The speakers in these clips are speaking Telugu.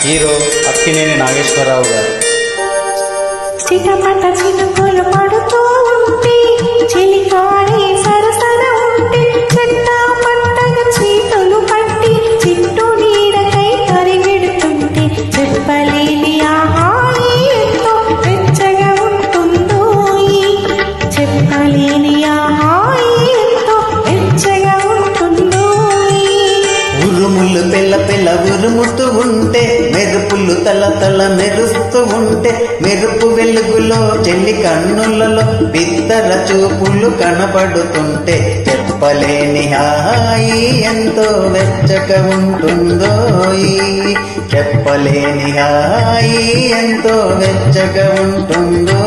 హీరో అక్కినేని నాగేశ్వరరావు గారు. చిటపట చినుకులు పడుతూ ఉంటే చిలికాడే సరసన ఉంటే చెట్ట పట్టగా చీతులు పట్టి చిట్టు నీడకై పరిగెడుతుంటే చెప్పలేని ఆహాయి ఎంతో వెచ్చగా ఉంటుందో చెప్పలేని ఆహాయి ఎంతో వెచ్చగా ఉంటుందో. ఉరుములు పెళ్ళ పెళ్ళ ఉరుముతూ ఉంటే మెరుపులు తల తల మెరుస్తూ ఉంటే మెరుపు వెలుగులో చెల్లి కన్నులలో బిద్దర చూపులు కనపడుతుంటే చెప్పలేని హాయి ఎంతో వెచ్చగా ఉంటుందో చెప్పలేని హాయి ఎంతో వెచ్చగా ఉంటుందో.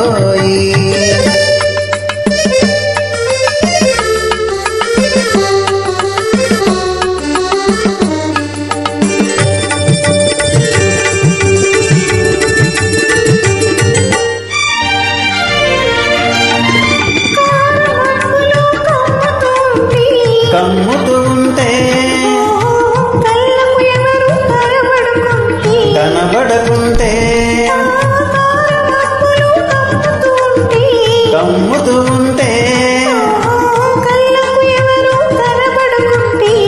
కమ్ముతూ ఉంటే కనబడకుంటే కమ్ముతూ ఉంటే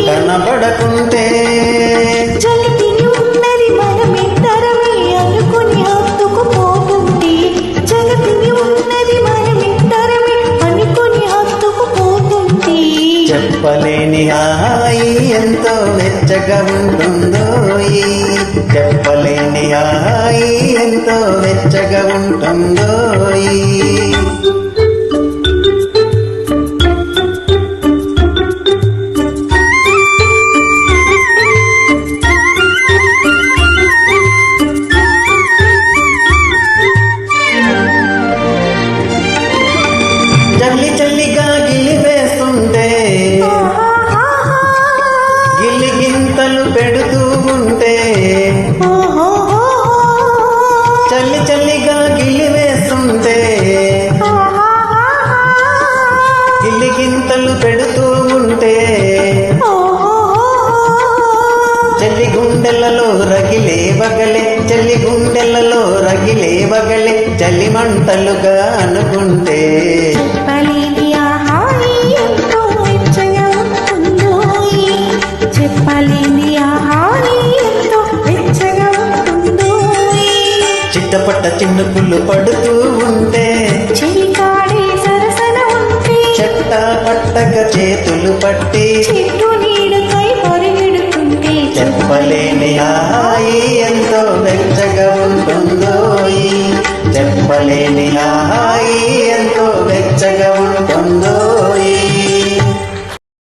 కనబడకుంటే జలితిని ఉన్నది మనమిద్దరమే అనుకుని హత్తుకుపోతుంది జగతిని ఉన్నది మనమిద్దరమే అనుకుని హత్తుకుపోతుంది. చెప్పలేని హాయి ఎంతో వెచ్చగా ఉంటుందో చెప్పలేని హాయి ఎంతో వెచ్చగా ఉంటుందో. చల్లి చల్లిగా గిల్లి వేస్తుంటే గిల్లిగింతలు పెడుతూ ఉంటే చల్లి చల్లిగా గిల్లి వేస్తుంటే గిల్లిగింతలు పెడుతూ ఉంటే చెల్లి గుండెలలో రగిలే వగలే చెల్లి గుండెలలో రగిలే వగలే చలి మంటలుగా అనుకుంటే చెప్పలేని ఆహాయి ఎంతో వెచ్చగా ఉంటుందో చెప్పలేని ఆహాయి ఎంతో వెచ్చగా ఉంటుందో. చిట్టపట్ట చిన్నుకులు పడుతూ ఉంటే చిలికాడే సరసన ఉంటే చెట్ట పట్టగా చేతులు పట్టి చెట్టు నీడకై పరిగెడుతుంటే చెప్పలేని హాయి ఎంతో వెచ్చగా ఉంటుందో చెప్పలేని హాయి ఎంతో వెచ్చగా